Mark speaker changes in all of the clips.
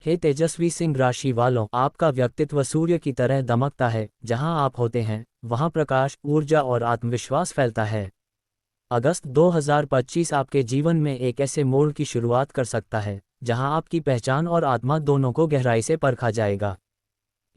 Speaker 1: हे तेजस्वी सिंह राशि वालों, आपका व्यक्तित्व सूर्य की तरह दमकता है। जहां आप होते हैं वहां प्रकाश, ऊर्जा और आत्मविश्वास फैलता है। अगस्त 2025 आपके जीवन में एक ऐसे मोड़ की शुरुआत कर सकता है जहां आपकी पहचान और आत्मा दोनों को गहराई से परखा जाएगा।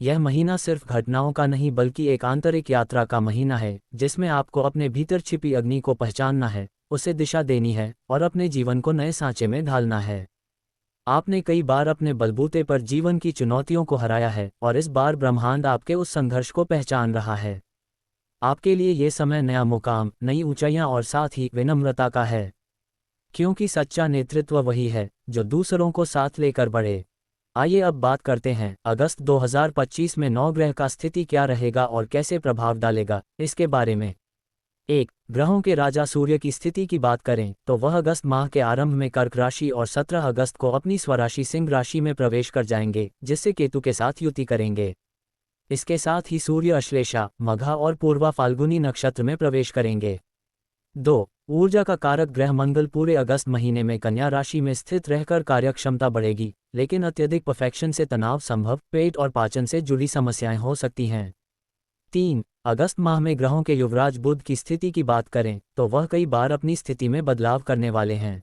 Speaker 1: यह महीना सिर्फ घटनाओं का नहीं बल्कि एक आंतरिक यात्रा का महीना है, जिसमें आपको अपने भीतर छिपी अग्नि को पहचानना है, उसे दिशा देनी है और अपने जीवन को नए सांचे में ढालना है। आपने कई बार अपने बलबूते पर जीवन की चुनौतियों को हराया है और इस बार ब्रह्मांड आपके उस संघर्ष को पहचान रहा है। आपके लिए ये समय नया मुकाम, नई ऊंचाइयां और साथ ही विनम्रता का है, क्योंकि सच्चा नेतृत्व वही है जो दूसरों को साथ लेकर बढ़े। आइए अब बात करते हैं अगस्त 2025 में नौ ग्रह का स्थिति क्या रहेगा और कैसे प्रभाव डालेगा इसके बारे में। एक, ग्रहों के राजा सूर्य की स्थिति की बात करें तो वह अगस्त माह के आरंभ में कर्क राशि और 17 अगस्त को अपनी स्वराशि सिंह राशि में प्रवेश कर जाएंगे, जिससे केतु के साथ युति करेंगे। इसके साथ ही सूर्य अश्लेषा, मघा और पूर्वा फाल्गुनी नक्षत्र में प्रवेश करेंगे। 2, ऊर्जा का कारक ग्रह मंगल पूरे अगस्त महीने में कन्या राशि में स्थित रहकर कार्यक्षमता बढ़ेगी, लेकिन अत्यधिक परफेक्शन से तनाव संभव, पेट और पाचन से जुड़ी समस्याएं हो सकती हैं। 3, अगस्त माह में ग्रहों के युवराज बुध की स्थिति की बात करें तो वह कई बार अपनी स्थिति में बदलाव करने वाले हैं।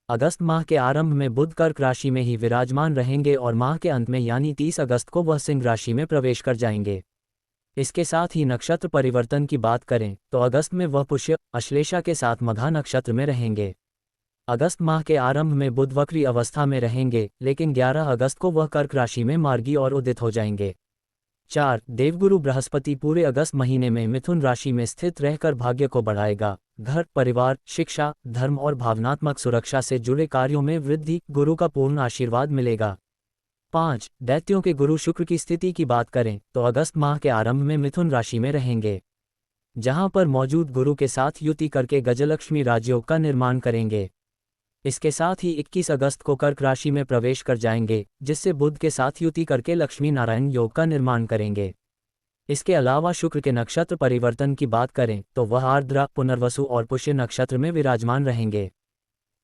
Speaker 1: अगस्त माह के आरंभ में बुध कर्क राशि में ही विराजमान रहेंगे और माह के अंत में यानी 30 अगस्त को वह सिंह राशि में प्रवेश कर जाएंगे। इसके साथ ही नक्षत्र परिवर्तन की बात करें तो अगस्त में वह पुष्य, अश्लेषा के साथ मघा नक्षत्र में रहेंगे। अगस्त माह के आरंभ में बुध वक्री अवस्था में रहेंगे, लेकिन 11 अगस्त को वह कर्क राशि में मार्गी और उदित हो जाएंगे। 4, देवगुरु बृहस्पति पूरे अगस्त महीने में मिथुन राशि में स्थित रहकर भाग्य को बढ़ाएगा। घर, परिवार, शिक्षा, धर्म और भावनात्मक सुरक्षा से जुड़े कार्यों में वृद्धि, गुरु का पूर्ण आशीर्वाद मिलेगा। 5, दैत्यों के गुरु शुक्र की स्थिति की बात करें तो अगस्त माह के आरंभ में मिथुन राशि में रहेंगे, जहां पर मौजूद गुरु के साथ युति करके गजलक्ष्मी राजयोग का निर्माण करेंगे। इसके साथ ही 21 अगस्त को कर्क राशि में प्रवेश कर जाएंगे, जिससे बुध के साथ युति करके लक्ष्मी नारायण योग का निर्माण करेंगे। इसके अलावा शुक्र के नक्षत्र परिवर्तन की बात करें तो वह आर्द्रा, पुनर्वसु और पुष्य नक्षत्र में विराजमान रहेंगे।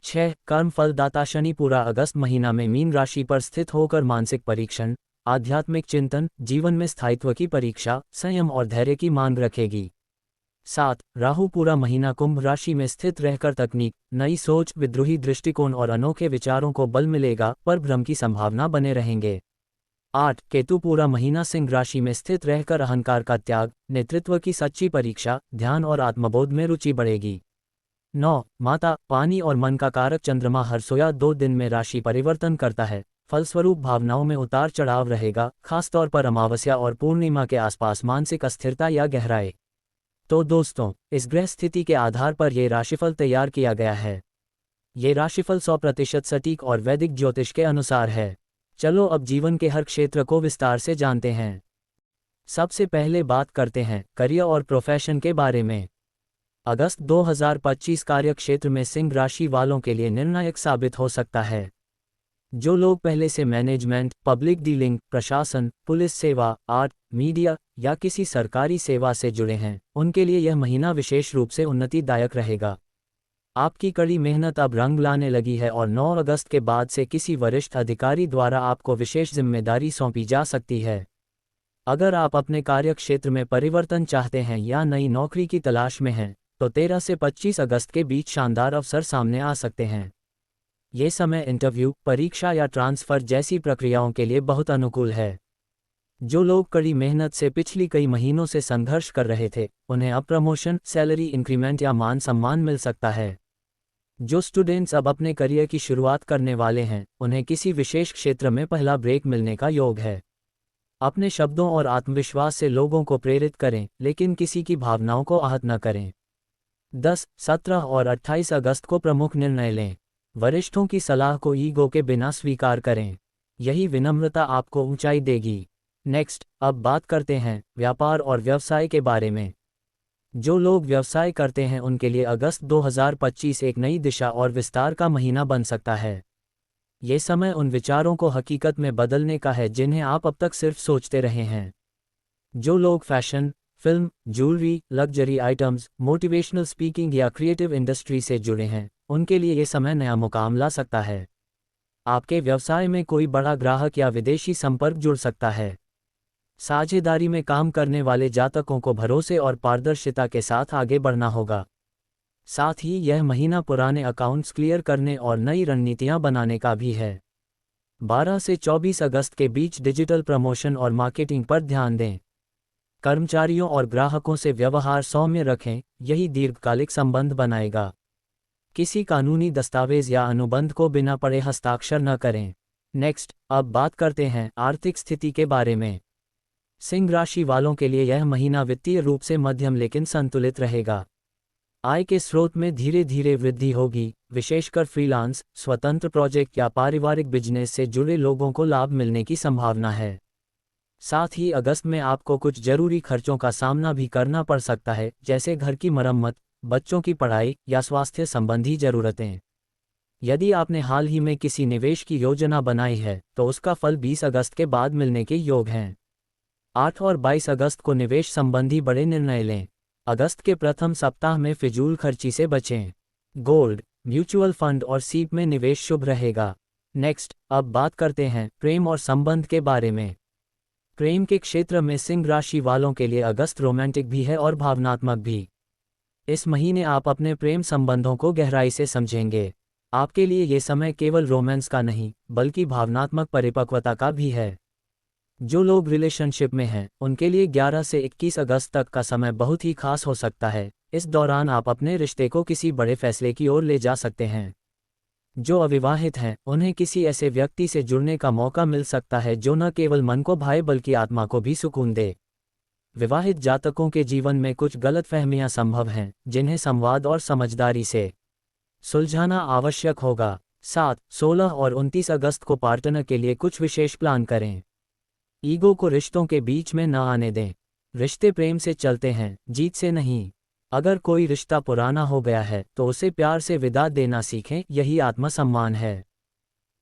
Speaker 1: 6, कर्म फलदाता शनि पूरा अगस्त महीना में मीन राशि पर स्थित होकर मानसिक परीक्षण, आध्यात्मिक चिंतन, जीवन में स्थायित्व की परीक्षा, संयम और धैर्य की मांग रखेगी। 7, राहु पूरा महीना कुंभ राशि में स्थित रहकर तकनीक, नई सोच, विद्रोही दृष्टिकोण और अनोखे विचारों को बल मिलेगा, पर भ्रम की संभावना बने रहेंगे। 8, केतु पूरा महीना सिंह राशि में स्थित रहकर अहंकार का त्याग, नेतृत्व की सच्ची परीक्षा, ध्यान और आत्मबोध में रुचि बढ़ेगी। 9, माता, पानी और मन का कारक चंद्रमा हर सोया 2 दिन में राशि परिवर्तन करता है, फलस्वरूप भावनाओं में उतार चढ़ाव रहेगा, खासतौर पर अमावस्या और पूर्णिमा के आसपास मानसिक अस्थिरता या गहराई। तो दोस्तों, इस ग्रह स्थिति के आधार पर ये राशिफल तैयार किया गया है। ये राशिफल 100% सटीक और वैदिक ज्योतिष के अनुसार है। चलो अब जीवन के हर क्षेत्र को विस्तार से जानते हैं। सबसे पहले बात करते हैं करियर और प्रोफेशन के बारे में। अगस्त 2025 कार्य क्षेत्र में सिंह राशि वालों के लिए निर्णायक साबित हो सकता है। जो लोग पहले से मैनेजमेंट, पब्लिक डीलिंग, प्रशासन, पुलिस सेवा, आर्ट, मीडिया या किसी सरकारी सेवा से जुड़े हैं, उनके लिए यह महीना विशेष रूप से उन्नतिदायक रहेगा। आपकी कड़ी मेहनत अब रंग लाने लगी है और 9 अगस्त के बाद से किसी वरिष्ठ अधिकारी द्वारा आपको विशेष जिम्मेदारी सौंपी जा सकती है। अगर आप अपने कार्य क्षेत्र में परिवर्तन चाहते हैं या नई नौकरी की तलाश में हैं, तो 13 से 25 अगस्त के बीच शानदार अवसर सामने आ सकते हैं। ये समय इंटरव्यू, परीक्षा या ट्रांसफर जैसी प्रक्रियाओं के लिए बहुत अनुकूल है। जो लोग कड़ी मेहनत से पिछली कई महीनों से संघर्ष कर रहे थे, उन्हें अब प्रमोशन, सैलरी इंक्रीमेंट या मान सम्मान मिल सकता है। जो स्टूडेंट्स अब अपने करियर की शुरुआत करने वाले हैं, उन्हें किसी विशेष क्षेत्र में पहला ब्रेक मिलने का योग है। अपने शब्दों और आत्मविश्वास से लोगों को प्रेरित करें, लेकिन किसी की भावनाओं को आहत न करें। 10, 17 और 28 अगस्त को प्रमुख निर्णय लें। वरिष्ठों की सलाह को ईगो के बिना स्वीकार करें। यही विनम्रता आपको ऊंचाई देगी। नेक्स्ट, अब बात करते हैं व्यापार और व्यवसाय के बारे में। जो लोग व्यवसाय करते हैं उनके लिए अगस्त 2025 एक नई दिशा और विस्तार का महीना बन सकता है। ये समय उन विचारों को हकीकत में बदलने का है जिन्हें आप अब तक सिर्फ सोचते रहे हैं। जो लोग fashion, film, jewellery, luxury items, motivational speaking या क्रिएटिव इंडस्ट्री से जुड़े हैं, उनके लिए ये समय नया मुकाम ला सकता है। आपके व्यवसाय में कोई बड़ा ग्राहक या विदेशी संपर्क जुड़ सकता है। साझेदारी में काम करने वाले जातकों को भरोसे और पारदर्शिता के साथ आगे बढ़ना होगा। साथ ही यह महीना पुराने अकाउंट्स क्लियर करने और नई रणनीतियां बनाने का भी है। 12 से 24 अगस्त के बीच डिजिटल प्रमोशन और मार्केटिंग पर ध्यान दें। कर्मचारियों और ग्राहकों से व्यवहार सौम्य रखें, यही दीर्घकालिक संबंध बनाएगा। किसी कानूनी दस्तावेज या अनुबंध को बिना पढ़े हस्ताक्षर न करें। नेक्स्ट, अब बात करते हैं आर्थिक स्थिति के बारे में। सिंह राशि वालों के लिए यह महीना वित्तीय रूप से मध्यम लेकिन संतुलित रहेगा। आय के स्रोत में धीरे धीरे वृद्धि होगी, विशेषकर फ्रीलांस, स्वतंत्र प्रोजेक्ट या पारिवारिक बिजनेस से जुड़े लोगों को लाभ मिलने की संभावना है। साथ ही अगस्त में आपको कुछ जरूरी खर्चों का सामना भी करना पड़ सकता है, जैसे घर की मरम्मत, बच्चों की पढ़ाई या स्वास्थ्य संबंधी जरूरतें। यदि आपने हाल ही में किसी निवेश की योजना बनाई है तो उसका फल 20 अगस्त के बाद मिलने के योग हैं। 8 और 22 अगस्त को निवेश संबंधी बड़े निर्णय लें। अगस्त के प्रथम सप्ताह में फिजूल खर्ची से बचें। गोल्ड, म्यूचुअल फंड और सीप में निवेश शुभ रहेगा। नेक्स्ट, अब बात करते हैं प्रेम और संबंध के बारे में। प्रेम के क्षेत्र में सिंह राशि वालों के लिए अगस्त रोमांटिक भी है और भावनात्मक भी। इस महीने आप अपने प्रेम संबंधों को गहराई से समझेंगे। आपके लिए ये समय केवल रोमांस का नहीं, बल्कि भावनात्मक परिपक्वता का भी है। जो लोग रिलेशनशिप में हैं, उनके लिए 11 से 21 अगस्त तक का समय बहुत ही खास हो सकता है। इस दौरान आप अपने रिश्ते को किसी बड़े फैसले की ओर ले जा सकते हैं। जो अविवाहित हैं, उन्हें किसी ऐसे व्यक्ति से जुड़ने का मौका मिल सकता है जो न केवल मन को भाए बल्कि आत्मा को भी सुकून दे। विवाहित जातकों के जीवन में कुछ गलतफहमियां संभव हैं, जिन्हें संवाद और समझदारी से सुलझाना आवश्यक होगा। 7, 16 और 29 अगस्त को पार्टनर के लिए कुछ विशेष प्लान करें। ईगो को रिश्तों के बीच में न आने दें। रिश्ते प्रेम से चलते हैं, जीत से नहीं। अगर कोई रिश्ता पुराना हो गया है तो उसे प्यार से विदा देना सीखें, यही आत्मसम्मान है।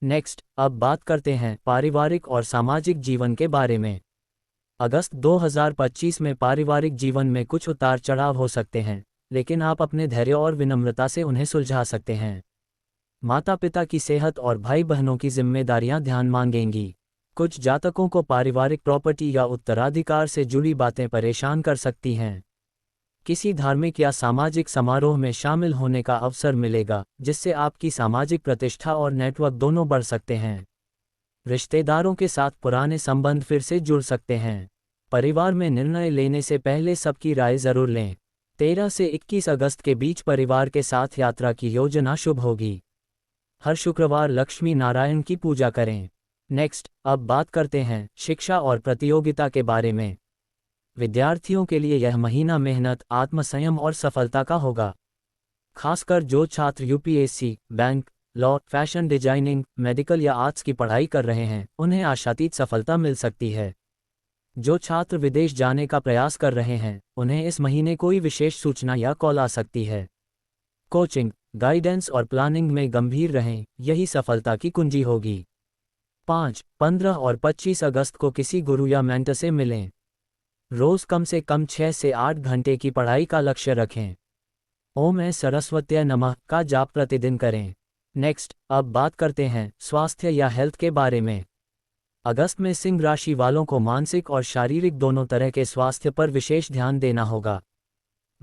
Speaker 1: नेक्स्ट, अब बात करते हैं पारिवारिक और सामाजिक जीवन के बारे में। अगस्त 2025 में पारिवारिक जीवन में कुछ उतार चढ़ाव हो सकते हैं, लेकिन आप अपने धैर्य और विनम्रता से उन्हें सुलझा सकते हैं। माता पिता की सेहत और भाई बहनों की जिम्मेदारियां ध्यान मांगेंगी। कुछ जातकों को पारिवारिक प्रॉपर्टी या उत्तराधिकार से जुड़ी बातें परेशान कर सकती हैं। किसी धार्मिक या सामाजिक समारोह में शामिल होने का अवसर मिलेगा, जिससे आपकी सामाजिक प्रतिष्ठा और नेटवर्क दोनों बढ़ सकते हैं। रिश्तेदारों के साथ पुराने संबंध फिर से जुड़ सकते हैं। परिवार में निर्णय लेने से पहले सबकी राय जरूर लें। 13 से 21 अगस्त के बीच परिवार के साथ यात्रा की योजना शुभ होगी। हर शुक्रवार लक्ष्मी नारायण की पूजा करें। नेक्स्ट, अब बात करते हैं शिक्षा और प्रतियोगिता के बारे में। विद्यार्थियों के लिए यह महीना मेहनत, आत्मसंयम और सफलता का होगा। खासकर जो छात्र UPSC, bank, law, fashion designing, medical या आर्ट्स की पढ़ाई कर रहे हैं, उन्हें आशातीत सफलता मिल सकती है। जो छात्र विदेश जाने का प्रयास कर रहे हैं, उन्हें इस महीने कोई विशेष सूचना या कॉल आ सकती है। कोचिंग, गाइडेंस और प्लानिंग में गंभीर रहें, यही सफलता की कुंजी होगी। 5, 15 और 25 अगस्त को किसी गुरु या मेंटर से मिलें। रोज कम से कम 6 से 8 घंटे की पढ़ाई का लक्ष्य रखें। ओम सरस्वत्यै नमः का जाप प्रतिदिन करें। नेक्स्ट, अब बात करते हैं स्वास्थ्य या हेल्थ के बारे में। अगस्त में सिंह राशि वालों को मानसिक और शारीरिक दोनों तरह के स्वास्थ्य पर विशेष ध्यान देना होगा।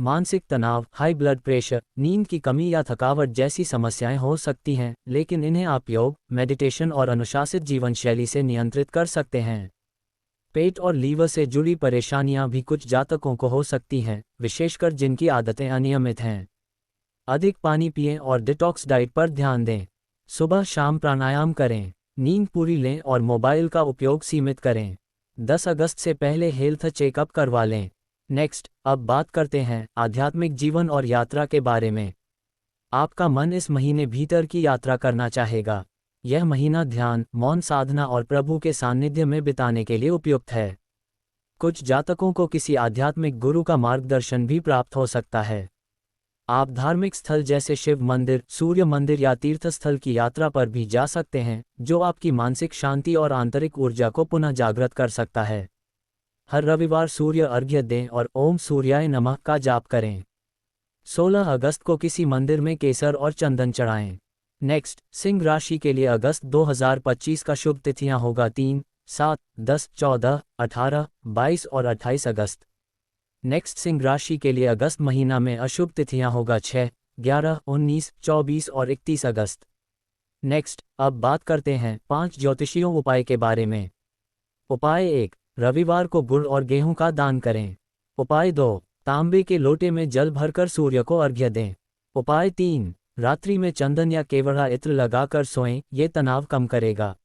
Speaker 1: मानसिक तनाव, हाई ब्लड प्रेशर, नींद की कमी या थकावट जैसी समस्याएं हो सकती हैं, लेकिन इन्हें आप योग, मेडिटेशन और अनुशासित जीवन शैली से नियंत्रित कर सकते हैं। पेट और लीवर से जुड़ी परेशानियां भी कुछ जातकों को हो सकती हैं, विशेषकर जिनकी आदतें अनियमित हैं। अधिक पानी पिएं और डिटॉक्स डाइट पर ध्यान दें। सुबह शाम प्राणायाम करें। नींद पूरी लें और मोबाइल का उपयोग सीमित करें। 10 अगस्त से पहले हेल्थ चेकअप करवा लें। नेक्स्ट, अब बात करते हैं आध्यात्मिक जीवन और यात्रा के बारे में। आपका मन इस महीने भीतर की यात्रा करना चाहेगा। यह महीना ध्यान, मौन साधना और प्रभु के सानिध्य में बिताने के लिए उपयुक्त है। कुछ जातकों को किसी आध्यात्मिक गुरु का मार्गदर्शन भी प्राप्त हो सकता है। आप धार्मिक स्थल जैसे शिव मंदिर, सूर्य मंदिर या तीर्थ स्थल की यात्रा पर भी जा सकते हैं, जो आपकी मानसिक शांति और आंतरिक ऊर्जा को पुनः जागृत कर सकता है। हर रविवार सूर्य अर्घ्य दें और ओम सूर्याय नमः का जाप करें। 16 अगस्त को किसी मंदिर में केसर और चंदन चढ़ाएं। नेक्स्ट, सिंह राशि के लिए अगस्त 2025 का शुभ तिथियां होगा 3, 7, 10, 14, 18, 22 और 28 अगस्त। नेक्स्ट, सिंह राशि के लिए अगस्त महीना में अशुभ तिथियां होगा 6, 11, 19, 24 और 31 अगस्त। नेक्स्ट, अब बात करते हैं 5 ज्योतिषीयों उपाय के बारे में। उपाय 1, रविवार को गुड़ और गेहूं का दान करें। उपाय 2, तांबे के लोटे में जल भरकर सूर्य को अर्घ्य दें। उपाय 3, रात्रि में चंदन या केवड़ा इत्र लगाकर सोएं, ये तनाव कम करेगा।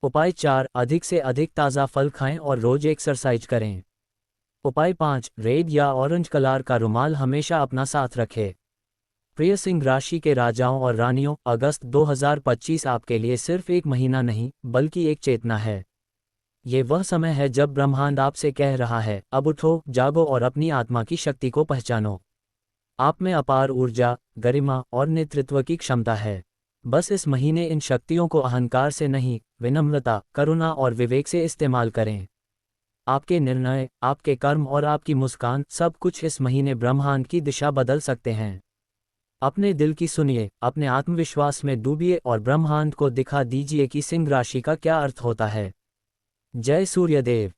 Speaker 1: उपाय 4, अधिक से अधिक ताज़ा फल खाएं और रोज एक्सरसाइज करें। उपाय 5, रेड या ऑरेंज कलर का रुमाल हमेशा अपना साथ रखें। प्रिय सिंह राशि के राजाओं और रानियों, अगस्त 2025 आपके लिए सिर्फ एक महीना नहीं, बल्कि एक चेतना है। ये वह समय है जब ब्रह्मांड आपसे कह रहा है, अब उठो, जागो और अपनी आत्मा की शक्ति को पहचानो। आप में अपार ऊर्जा, गरिमा और नेतृत्व की क्षमता है। बस इस महीने इन शक्तियों को अहंकार से नहीं, विनम्रता, करुणा और विवेक से इस्तेमाल करें। आपके निर्णय, आपके कर्म और आपकी मुस्कान, सब कुछ इस महीने ब्रह्मांड की दिशा बदल सकते हैं। अपने दिल की सुनिए, अपने आत्मविश्वास में डूबिए और ब्रह्मांड को दिखा दीजिए कि सिंह राशि का क्या अर्थ होता है। जय सूर्यदेव।